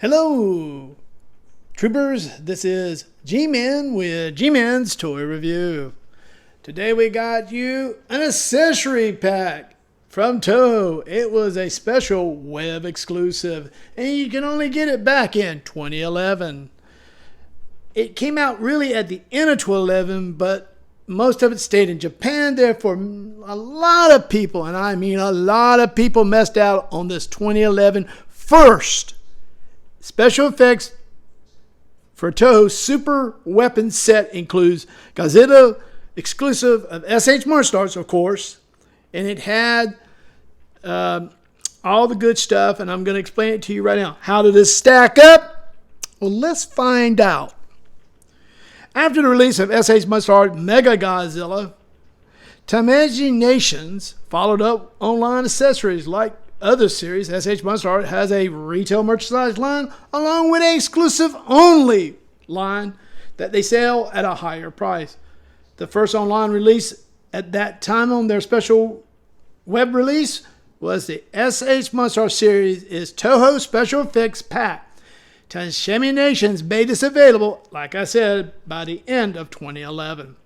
Hello, troopers. This is G-Man with G-Man's Toy Review. Today we got you an accessory pack from Toho. It was a special web exclusive, and you can only get it back in 2011. It came out really at the end of 2011, but most of it stayed in Japan. Therefore, a lot of people, and I mean a lot of people, messed out on this 2011 first special effects for Toho Super Weapon Set. Includes Godzilla exclusive of S.H.MonsterArts, of course, and it had all the good stuff, and I'm going to explain it to you right now. How did this stack up? Well, let's find out. After the release of S.H.MonsterArts Mega Godzilla, Nations followed up online accessories like other series. S.H.MonsterArts has a retail merchandise line along with an exclusive only line that they sell at a higher price. The first online release at that time on their special web release was the S.H.MonsterArts series is Toho Special Effects Pack. Nations made this available, like I said, by the end of 2011.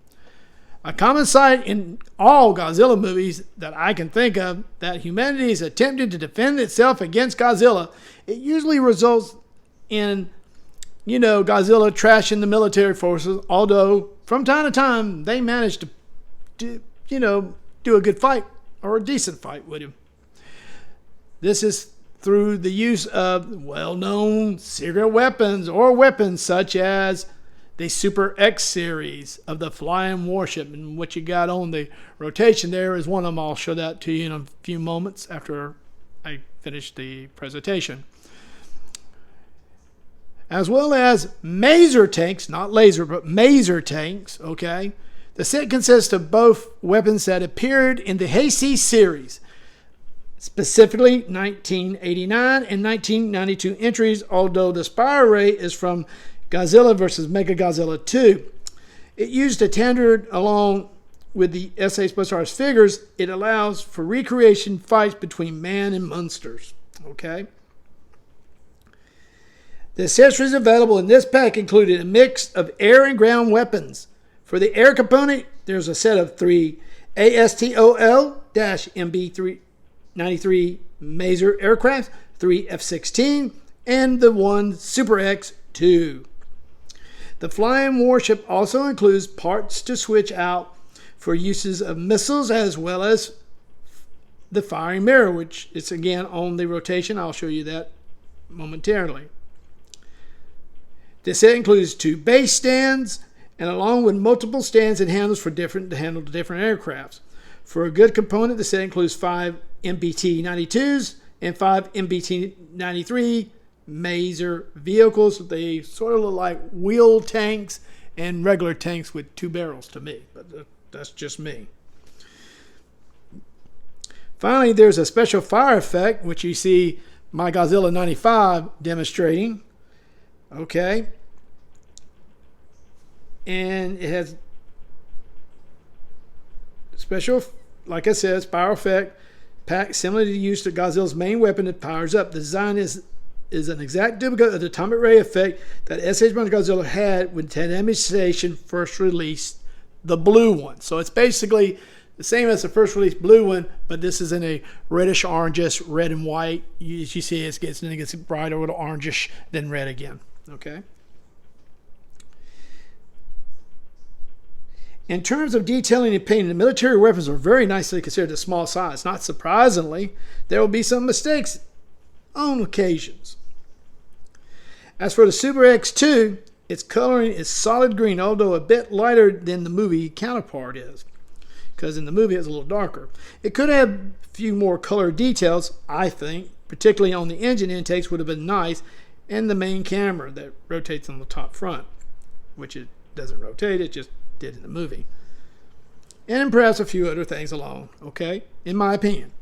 A common sight in all Godzilla movies that I can think of, that humanity is attempting to defend itself against Godzilla. It usually results in, Godzilla trashing the military forces, although from time to time they manage to do a good fight or a decent fight with him. This is through the use of well-known secret weapons or weapons such as the Super X series of the flying warship, and what you got on the rotation there is one of them. I'll show that to you in a few moments after I finish the presentation. As well as maser tanks, not laser, but maser tanks, okay? The set consists of both weapons that appeared in the Heisei series, specifically 1989 and 1992 entries, although the spy array is from Godzilla vs. Mechagodzilla 2. It used a standard along with the S.H.MonsterArts figures. It allows for recreation fights between man and monsters. Okay. The accessories available in this pack included a mix of air and ground weapons. For the air component, there's a set of 3 ASTOL-MB93 Maser aircraft, 3 F-16, and the 1 Super X-2. The flying warship also includes parts to switch out for uses of missiles, as well as the firing mirror, which is again on the rotation. I'll show you that momentarily. This set includes 2 base stands, and along with multiple stands and handles to handle the different aircrafts. For a good component, the set includes 5 MBT-92s and 5 MBT-93 Maser vehicles. They sort of look like wheel tanks and regular tanks with 2 barrels to me, but that's just me. Finally, there's a special fire effect, which you see my Godzilla 95 demonstrating. Okay. And it has special, like I said, fire effect pack similar to the use of Godzilla's main weapon that powers up. The design is an exact duplicate of the atomic ray effect that S.H.MonsterArts had when Station first released the blue one. So it's basically the same as the first release blue one, but this is in a reddish orangish, red and white. As you see, it gets brighter, a little orangish, then red again. Okay. In terms of detailing and painting, the military weapons are very nicely considered a small size. Not surprisingly, there will be some mistakes on occasions. As for the Super X2, its coloring is solid green, although a bit lighter than the movie counterpart is, because in the movie it's a little darker. It could have a few more color details, I think, particularly on the engine intakes would have been nice, and the main camera that rotates on the top front, which it doesn't rotate, it just did in the movie. And perhaps a few other things along, okay, in my opinion.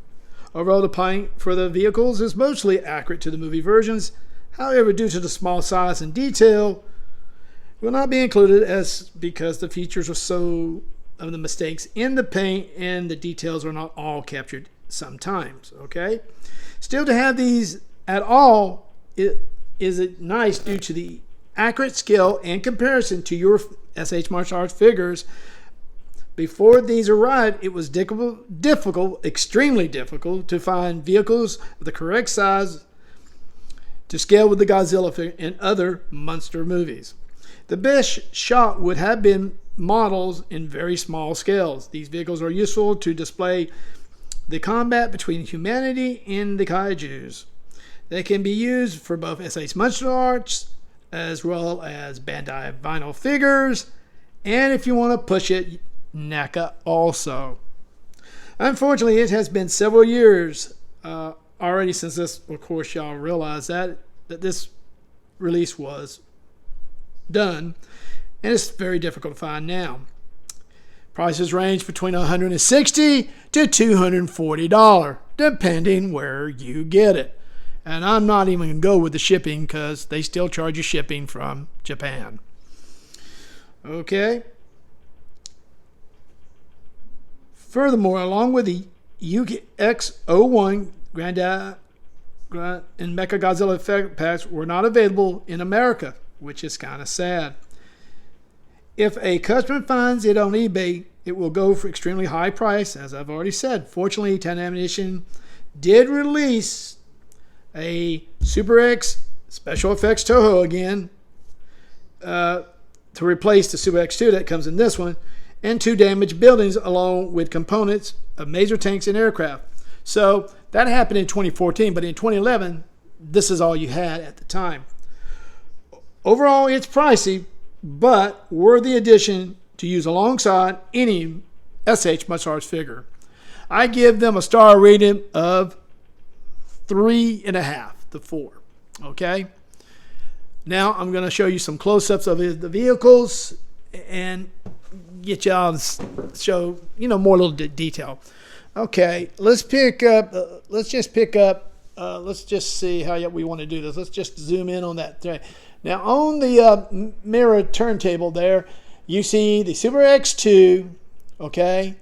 Overall, the paint for the vehicles is mostly accurate to the movie versions. However, due to the small size and detail, will not be included because the features are so of the mistakes in the paint and the details are not all captured sometimes. Okay, still to have these at all, is it nice due to the accurate scale and comparison to your S.H. MonsterArts figures. Before these arrived, it was difficult, extremely difficult, to find vehicles of the correct size to scale with the Godzilla figure and other monster movies. The best shot would have been models in very small scales. These vehicles are useful to display the combat between humanity and the Kaijus. They can be used for both S.H. MonsterArts as well as Bandai vinyl figures, and if you want to push it, NECA also. Unfortunately, it has been several years already since this, of course, y'all realize that this release was done, and it's very difficult to find now. Prices range between $160 to $240, depending where you get it. And I'm not even going to go with the shipping because they still charge you shipping from Japan. Okay. Furthermore, along with the UX01 Grandad and Mechagodzilla effect packs were not available in America, which is kind of sad. If a customer finds it on eBay, it will go for extremely high price, as I've already said. Fortunately, Ten Ammunition did release a Super X Special Effects Toho again to replace the Super X2 that comes in this one, and 2 damaged buildings along with components of major tanks and aircraft. So that happened in 2014, but in 2011, this is all you had at the time. Overall, it's pricey, but worthy addition to use alongside any S.H. MonsterArts figure. I give them a star rating of 3.5 to 4. Okay. Now I'm going to show you some close-ups of the vehicles and get y'all to show more little detail. Okay, let's pick up. Let's just see how we want to do this. Let's just zoom in on that thread. Now on the mirror turntable there, you see the Super X2. Okay,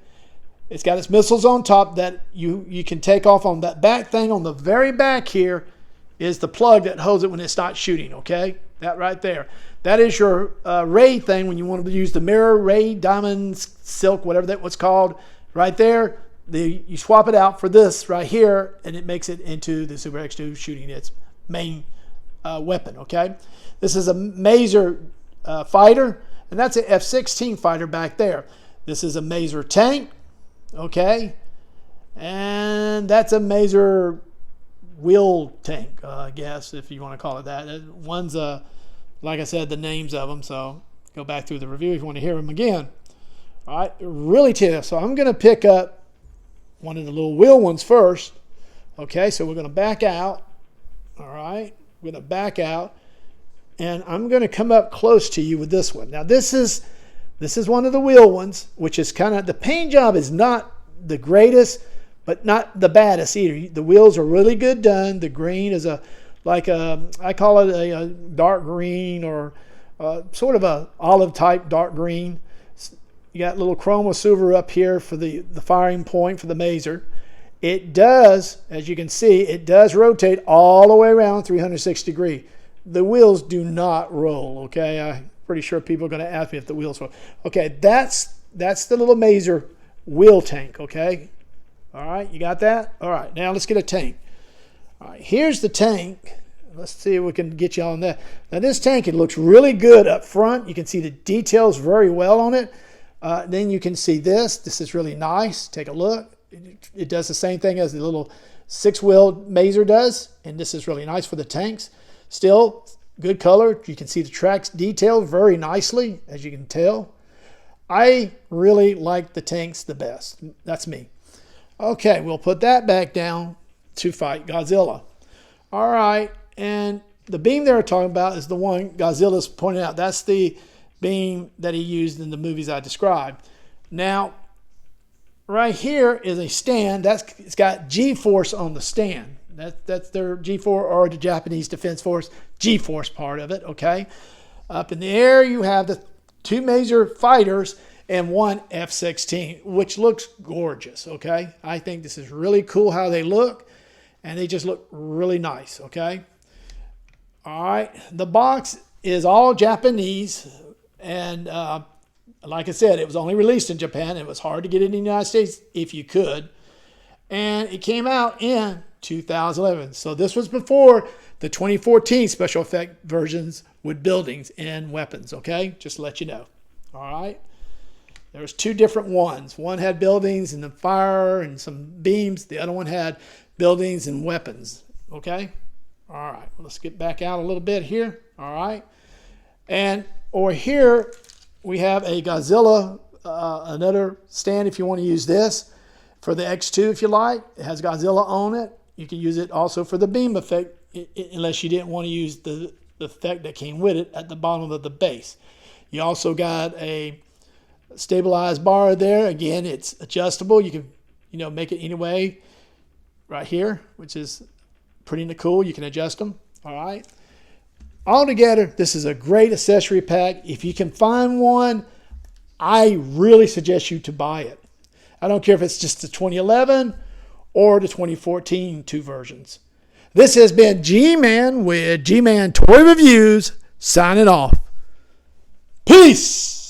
it's got its missiles on top that you can take off. On that back thing on the very back here is the plug that holds it when it's not shooting. Okay, that right there. That is your ray thing when you want to use the mirror, ray, diamond, silk, whatever that was called. Right there, you swap it out for this right here, and it makes it into the Super X2 shooting its main weapon. Okay, this is a Maser fighter, and that's an F-16 fighter back there. This is a Maser tank. Okay, and that's a Maser wheel tank, I guess, if you want to call it that. One's like I said, the names of them, so go back through the review if you want to hear them again. All right, really tough. So I'm going to pick up one of the little wheel ones first. Okay, so we're going to back out. All right, we're going to back out, and I'm going to come up close to you with this one. Now this is one of the wheel ones, which is kind of, the paint job is not the greatest, but not the baddest either. The wheels are really good done. The green is I call it a dark green, or sort of a olive type dark green. You got a little chroma silver up here for the firing point for the Maser. It does, as you can see, it does rotate all the way around 360 degrees. The wheels do not roll. Okay, I'm pretty sure people are going to ask me if the wheels roll. Okay, that's the little Maser wheel tank. Okay, all right, you got that? All right, now let's get a tank. All right, here's the tank. Let's see if we can get you on that. Now this tank, it looks really good up front. You can see the details very well on it. Then you can see this. This is really nice. Take a look. It does the same thing as the little 6-wheel Maser does. And this is really nice for the tanks. Still, good color. You can see the tracks detailed very nicely, as you can tell. I really like the tanks the best. That's me. Okay, we'll put that back down to fight Godzilla. All right, and the beam they're talking about is the one Godzilla's pointing out. That's the beam that he used in the movies I described. Now, right here is a stand. It's got G-force on the stand. That's their G-force, or the Japanese Defense Force G-force part of it. Okay, up in the air you have the 2 Maser fighters and 1 F-16, which looks gorgeous. Okay, I think this is really cool how they look. And they just look really nice, okay? All right, the box is all Japanese, and like I said, it was only released in Japan. It was hard to get it in the United States if you could, and it came out in 2011. So this was before the 2014 special effect versions with buildings and weapons. Okay, just to let you know. All right, there was two different ones. One had buildings and the fire and some beams. The other one had buildings and weapons. Okay. All right, well, let's get back out a little bit here. All right, and over here we have a Godzilla, another stand if you want to use this for the X2 if you like. It has Godzilla on it. You can use it also for the beam effect unless you didn't want to use the effect that came with it at the bottom of the base. You also got a stabilized bar there. Again, it's adjustable. You can make it any way right here, which is pretty cool. You can adjust them. All right. Altogether, this is a great accessory pack. If you can find one, I really suggest you to buy it. I don't care if it's just the 2011 or the 2014 two versions. This has been G-Man with G-Man Toy Reviews, signing off. Peace!